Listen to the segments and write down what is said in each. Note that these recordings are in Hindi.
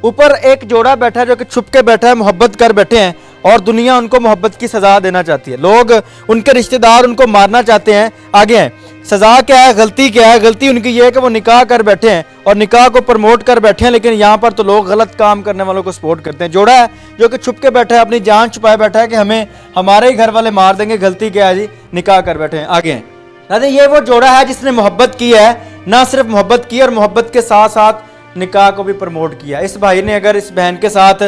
ऊपर एक जोड़ा बैठा है जो कि छुप के बैठा है, मोहब्बत कर बैठे हैं और दुनिया उनको मोहब्बत की सज़ा देना चाहती है। लोग, उनके रिश्तेदार उनको मारना चाहते हैं, आगे हैं। सज़ा क्या है, गलती क्या है? गलती उनकी ये है कि वो निकाह कर बैठे हैं और निकाह को प्रमोट कर बैठे हैं, लेकिन यहाँ पर तो लोग गलत काम करने वालों को सपोर्ट करते हैं। जोड़ा है जो कि छुप के बैठा है, अपनी जान छुपाए बैठा है कि हमें हमारे ही घर वाले मार देंगे, गलती क्या है जी, निकाह कर बैठे हैं, आगे हैं। दादा ये वो जोड़ा है जिसने मोहब्बत की है, ना सिर्फ मोहब्बत की और मोहब्बत के साथ साथ निकाह को भी प्रमोट किया। इस भाई ने अगर इस बहन के साथ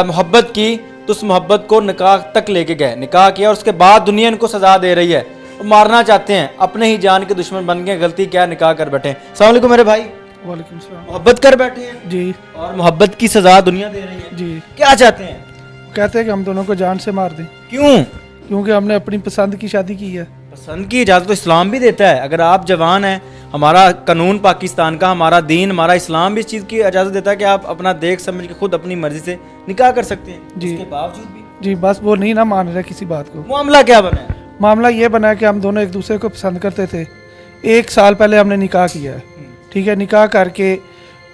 मोहब्बत की तो उस मोहब्बत को निकाह तक लेके गए, निकाह किया और उसके बाद दुनिया इनको सजा दे रही है, वो मारना चाहते हैं, अपने ही जान के दुश्मन बन गए। गलती क्या, निकाह कर बैठे हैं। अस्सलाम वालेकुम मेरे भाई। वालेकुम सलाम। मोहब्बत कर बैठे हैं जी और मोहब्बत की सजा दुनिया दे रही है, जी। क्या चाहते हैं? कहते हैं कि हम दोनों को जान से मार दें, क्यों? क्योंकि हमने अपनी पसंद की शादी की है। पसंद की इजाज़त तो इस्लाम भी देता है। अगर आप जवान हैं, हमारा कानून पाकिस्तान का, हमारा दीन, हमारा इस्लाम भी इस चीज़ की इजाज़त देता है कि आप अपना देख समझ के खुद अपनी मर्जी से निकाह कर सकते हैं। जी। इसके बावजूद भी जी बस वो नहीं ना मान रहे किसी बात को। मामला क्या बना है? मामला ये बना है कि हम दोनों एक दूसरे को पसंद करते थे। 1 साल पहले हमने निकाह किया है, ठीक है। निकाह करके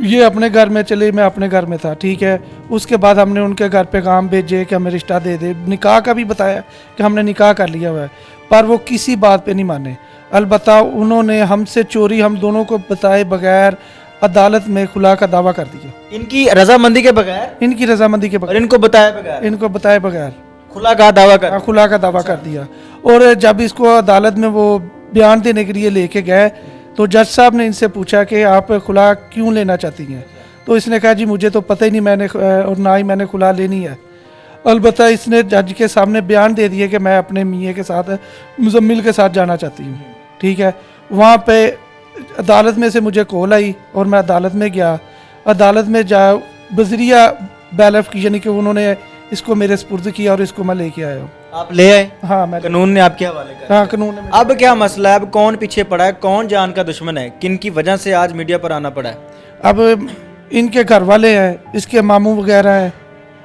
ये अपने घर में चले, मैं अपने घर में था, ठीक है। उसके बाद हमने उनके घर पे काम भेजे कि हमें रिश्ता दे दे। निकाह का भी बताया कि हमने निकाह कर लिया हुआ है, पर वो किसी बात पे नहीं माने। अलबत्ता उन्होंने हमसे चोरी हम दोनों को बताए बगैर अदालत में खुला का दावा कर दिया। इनकी रजामंदी के बगैर, इनकी रजामंदी के और बगैर, इनको बताया बगैर, इनको बताए बगैर खुला का दावा कर। खुला का दावा कर दिया। और जब इसको अदालत में वो बयान देने के लिए लेके गए तो जज साहब ने इनसे पूछा कि आप खुला क्यों लेना चाहती हैं, तो इसने कहा जी मुझे तो पता ही नहीं, मैंने और ना ही मैंने खुला लेनी है। अलबत्ता इसने जज के सामने बयान दे दिया कि मैं अपने मियाँ के साथ, मुजम्मिल के साथ जाना चाहती हूँ, ठीक है। वहाँ पे अदालत में से मुझे कॉल आई और मैं अदालत में गया। अदालत में जा बजरिया बैलफ की, यानी कि उन्होंने इसको मेरे स्पुर्द किया और इसको मैं लेके आया हूँ। आप ले आए, हाँ मैं, कानून ने आपके हवाले कर। हाँ कानून ने। अब क्या मसला है? अब कौन पीछे पड़ा है? कौन जान का दुश्मन है? किन की वजह से आज मीडिया पर आना पड़ा है? अब इनके घर वाले हैं, इसके मामू वगैरह हैं,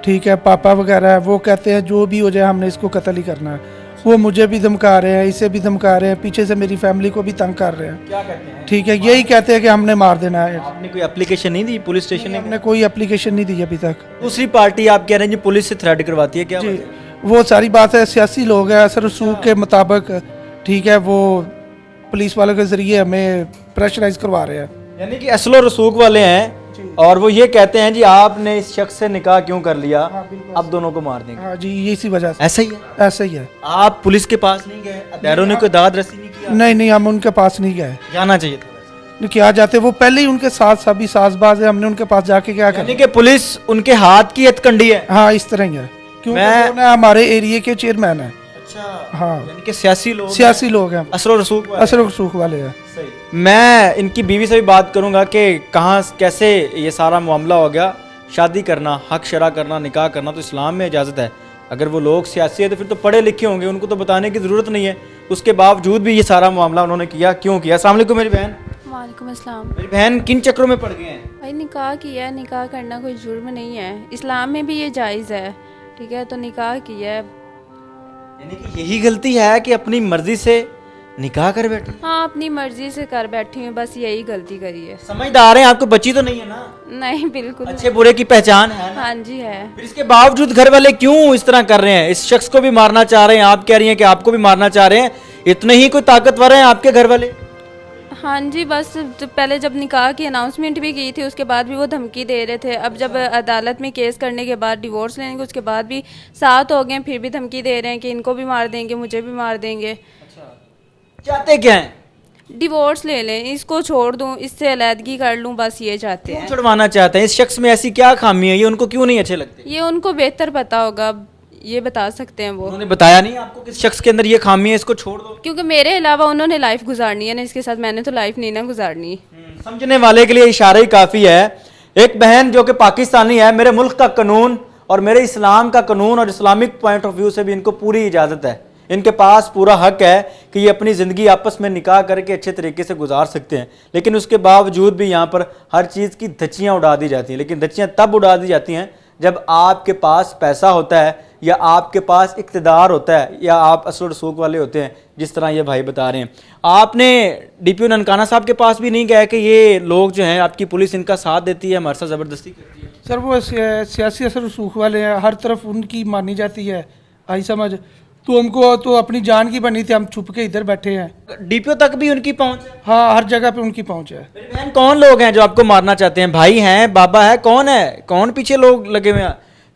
ठीक है, पापा वगैरह है, वो कहते हैं जो भी हो जाए हमने इसको कत्ल ही करना है। वो मुझे भी धमका रहे हैं, इसे भी धमका रहे हैं, पीछे से मेरी फैमिली को भी तंग कर रहे हैं, क्या कहते हैं? ठीक है। यही कहते हैं कि हमने मार देना है। आपने कोई एप्लीकेशन नहीं दी पुलिस स्टेशन ने? हमने कोई एप्लीकेशन नहीं दी अभी तक। दूसरी पार्टी आप कह रहे हैं जी पुलिस से थ्रेट करवाती है, क्या जी वजह? वो सारी बात है, सियासी लोग हैं, असर रसूख के मुताबिक, ठीक है, वो पुलिस वालों के जरिए हमें प्रेशराइज करवा रहे हैं। यानी कि असलो रसूख वाले हैं और वो ये कहते हैं जी आपने इस शख्स से निकाह क्यों कर लिया, हाँ, बिल्कुल। अब दोनों को मार देंगे। हाँ जी, इसी वजह से ऐसा ही है? ऐसा ही है। आप पुलिस के पास नहीं गए? अदारों ने कोई दाद रसी नहीं किया? नहीं नहीं, हम उनके पास नहीं गए। जाना चाहिए था वैसे। क्या जाते, वो पहले ही उनके साथ सभी साजबाज है, हमने उनके पास जाके क्या यानी करना। कि पुलिस उनके हाथ की हथकंडी है। हाँ इस तरह ही है, क्योंकि मैं- वो ना हमारे एरिया के चेयरमैन है। अच्छा, हाँ यानी कि सियासी लोग, सियासी लोग हैं, असलो रसूख वाले। असर रसूख वाले हैं। सही। मैं इनकी बीवी से भी बात करूंगा कि कहाँ कैसे ये सारा मामला हो गया। शादी करना, हक शरा करना, निकाह करना तो इस्लाम में इजाज़त है। अगर वो लोग सियासी है तो फिर तो पढ़े लिखे होंगे, उनको तो बताने की ज़रूरत नहीं है। उसके बावजूद भी ये सारा मामला उन्होंने किया, क्यों किया? अस्सलाम वालेकुम मेरी बहन। वालेकुम अस्सलाम। मेरी बहन किन चक्रों में पड़ गए हैं? भाई निकाह किया है, निकाह करना कोई जुर्म नहीं है, इस्लाम में भी ये जायज़ है, ठीक है। तो निकाह किया है। यानी कि यही गलती है कि अपनी मर्जी से निकाह कर बैठे? हाँ अपनी मर्जी से कर बैठी हूँ, बस यही गलती करी है। समझदार हैं, आपको बच्ची तो नहीं है ना? नहीं बिल्कुल अच्छे बुरे की पहचान है नहीं। ना? हाँ जी है। फिर इसके बावजूद घर वाले क्यों इस तरह कर रहे हैं? इस शख्स को भी मारना चाह रहे हैं, आप कह रही हैं कि आपको भी मारना चाह रहे हैं। इतने ही कोई ताकतवर हैं आपके घर वाले? हाँ जी, बस तो पहले जब निकाह की अनाउंसमेंट भी की थी उसके बाद भी वो धमकी दे रहे थे। अब जब अदालत में केस करने के बाद, डिवोर्स लेने के उसके बाद भी साथ हो गए, फिर भी धमकी दे रहे हैं कि इनको भी मार देंगे, मुझे भी मार देंगे। चाहते क्या हैं? डिवोर्स ले लें, इसको छोड़ दूँ, इससे अलहदगी कर लूँ, बस ये चाहते क्यों हैं। छुड़वाना चाहते हैं? इस शख्स में ऐसी क्या खामी है, ये उनको क्यों नहीं अच्छे लगते? ये उनको बेहतर पता होगा, ये बता सकते हैं वो, उन्होंने बताया नहीं आपको किस शख्स के अंदर ये खामी है, इसको छोड़ दो? क्योंकि मेरे अलावा उन्होंने लाइफ गुजारनी है ना इसके साथ, मैंने तो लाइफ नहीं ना गुजारनी। समझने वाले के लिए इशारा ही काफ़ी है। एक बहन जो कि पाकिस्तानी है, मेरे मुल्क का कानून और मेरे इस्लाम का कानून और इस्लामिक पॉइंट ऑफ व्यू से भी इनको पूरी इजाज़त है, इनके पास पूरा हक है कि ये अपनी ज़िंदगी आपस में निकाह करके अच्छे तरीके से गुजार सकते हैं। लेकिन उसके बावजूद भी यहाँ पर हर चीज़ की धच्चियाँ उड़ा दी जाती हैं। लेकिन धच्चियाँ तब उड़ा दी जाती हैं जब आपके पास पैसा होता है या आपके पास इक़्तिदार होता है या आप असल रसूख वाले होते हैं, जिस तरह ये भाई बता रहे हैं। आपने DPO ननकाना साहब के पास भी नहीं गया कि ये लोग जो हैं, आपकी पुलिस इनका साथ देती है, हमारे साथ ज़बरदस्ती करती है? सर वो सियासी असर रसूख वाले हैं, हर तरफ उनकी मानी जाती है आई समझ। तो हमको तो अपनी जान की बनी थी, हम छुप के इधर बैठे हैं। डीपीओ तक भी उनकी पहुंच है? हाँ, हर जगह पे उनकी पहुंच है। मेरी बहन, कौन लोग हैं जो आपको मारना चाहते हैं? भाई हैं, बाबा है, कौन है? कौन पीछे लोग लगे हुए हैं?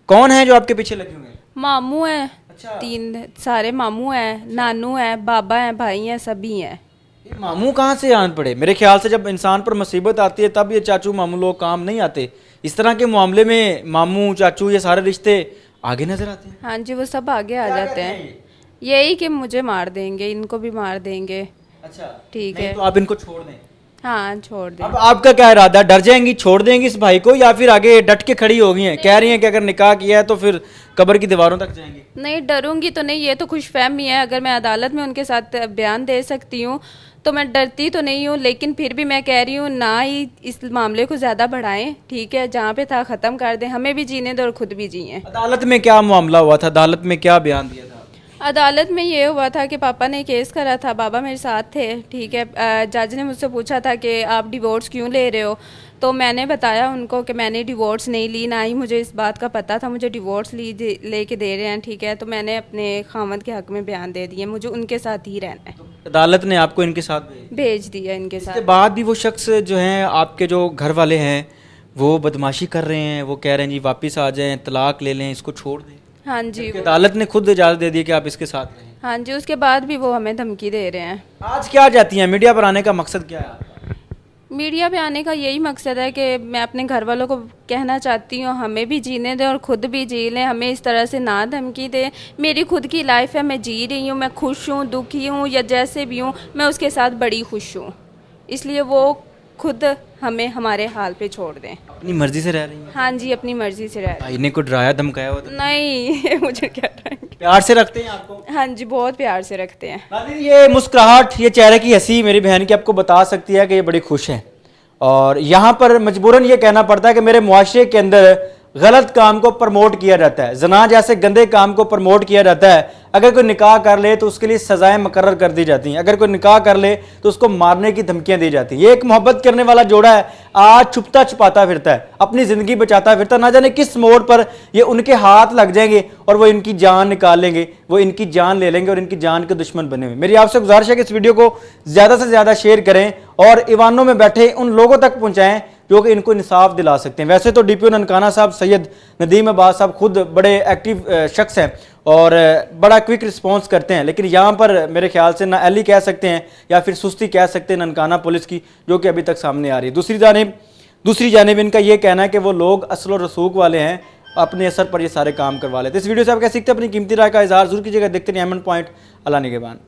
कौन है जो आपके पीछे लगे हुए हैं? मामू है, अच्छा। 3 सारे मामू हैं, नानू है, बाबा है, भाई हैं, सभी हैं। ये मामू कहाँ से आन पड़े? मेरे ख्याल से जब इंसान पर मुसीबत आती है तब ये चाचू मामू लोग काम नहीं आते। इस तरह के मामले में मामू चाचू ये सारे रिश्ते आगे नजर आते हैं। हाँ जी, वो सब आगे आ जाते हैं। यही कि मुझे मार देंगे, इनको भी मार देंगे। अच्छा, ठीक नहीं है। तो आप इनको छोड़ दें। हाँ, छोड़ दें। अब आपका क्या इरादा? डर जाएंगी, छोड़ देंगी इस भाई को, या फिर आगे डट के खड़ी हो गई हैं, कह रही हैं कि अगर निकाह किया है तो फिर कब्र की दीवारों तक जाएंगी? नहीं, डरूंगी तो नहीं, ये तो खुशफहमी है। अगर मैं अदालत में उनके साथ बयान दे सकती हूँ तो मैं डरती तो नहीं हूँ, लेकिन फिर भी मैं कह रही हूँ ना ही इस मामले को ज़्यादा बढ़ाएं। ठीक है, जहाँ पे था ख़त्म कर दें, हमें भी जीने दो और ख़ुद भी जिएं। अदालत में क्या मामला हुआ था? अदालत में क्या बयान दिया था? अदालत में ये हुआ था कि पापा ने केस करा था, बाबा मेरे साथ थे। ठीक है, जज ने मुझसे पूछा था कि आप डिवोर्स क्यों ले रहे हो, तो मैंने बताया उनको कि मैंने डिवोर्स नहीं ली, ना ही मुझे इस बात का पता था, मुझे डिवोर्स लेके दे रहे हैं। ठीक है, तो मैंने अपने खामद के हक में बयान दे दिए, मुझे उनके साथ ही रहना है। अदालत ने आपको इनके साथ भेज दिया इनके इसके साथ। बाद भी वो शख्स जो हैं आपके जो घर वाले हैं वो बदमाशी कर रहे हैं, वो कह रहे हैं जी वापस आ जाएं, तलाक ले लें, इसको छोड़ दें। हाँ जी, कि अदालत ने खुद इजाज़त दे दी कि आप इसके साथ रहें। हाँ जी, उसके बाद भी वो हमें धमकी दे रहे हैं। आज क्या जाती हैं? मीडिया पर आने का मकसद क्या है आपका? मीडिया पे आने का यही मकसद है कि मैं अपने घर वालों को कहना चाहती हूँ हमें भी जीने दें और ख़ुद भी जी लें, हमें इस तरह से ना धमकी दें। मेरी खुद की लाइफ है, मैं जी रही हूँ, मैं खुश हूँ, दुखी हूँ या जैसे भी हूँ, मैं उसके साथ बड़ी खुश हूँ। इसलिए वो खुद हमें हमारे हाल पे छोड़ दें। अपनी मर्जी से रह रही हैं? हाँ जी, अपनी मर्जी से रह रहे भाई ने को डराया धमकाया हुआ था? हैं। नहीं मुझे क्या डराएंगे। प्यार से रखते हैं आपको? हाँ जी, बहुत प्यार से रखते हैं। नाज़रीन, ये मुस्कुराहट, ये चेहरे की हंसी मेरी बहन की आपको बता सकती है कि ये बड़ी खुश हैं। और यहाँ पर मजबूरन ये कहना पड़ता है कि मेरे मुआशरे के अंदर गलत काम को प्रमोट किया जाता है, जना जैसे गंदे काम को प्रमोट किया जाता है। अगर कोई निकाह कर ले तो उसके लिए सजाएं मुकर्रर कर दी जाती हैं, अगर कोई निकाह कर ले तो उसको मारने की धमकियां दी जाती हैं। ये एक मोहब्बत करने वाला जोड़ा है, आज छुपता छुपाता फिरता है, अपनी ज़िंदगी बचाता फिरता, ना जाने किस मोड़ पर ये उनके हाथ लग जाएंगे और वो इनकी जान निकाल लेंगे, वो इनकी जान ले लेंगे और इनकी जान के दुश्मन बने हुए। मेरी आपसे गुजारिश है कि इस वीडियो को ज़्यादा से ज़्यादा शेयर करें और ईवानों में बैठे उन लोगों तक पहुँचाएँ जो कि इनको इंसाफ दिला सकते हैं। वैसे तो डीपीओ ननकाना साहब सैयद नदीम अब्बास साहब खुद बड़े एक्टिव शख्स हैं और बड़ा क्विक रिस्पांस करते हैं, लेकिन यहाँ पर मेरे ख्याल से ना एली कह सकते हैं या फिर सुस्ती कह सकते हैं ननकाना पुलिस की, जो कि अभी तक सामने आ रही है। दूसरी जानिब इनका ये कहना है कि वो लोग असल और रसूख वाले हैं, अपने असर पर ये सारे काम करवा लेते हैं। इस वीडियो से आप क्या सीखते हैं? अपनी कीमती राय का इजहार जरूर कीजिएगा। देखते हैं एमएन पॉइंट। अल्लाह निगहबान।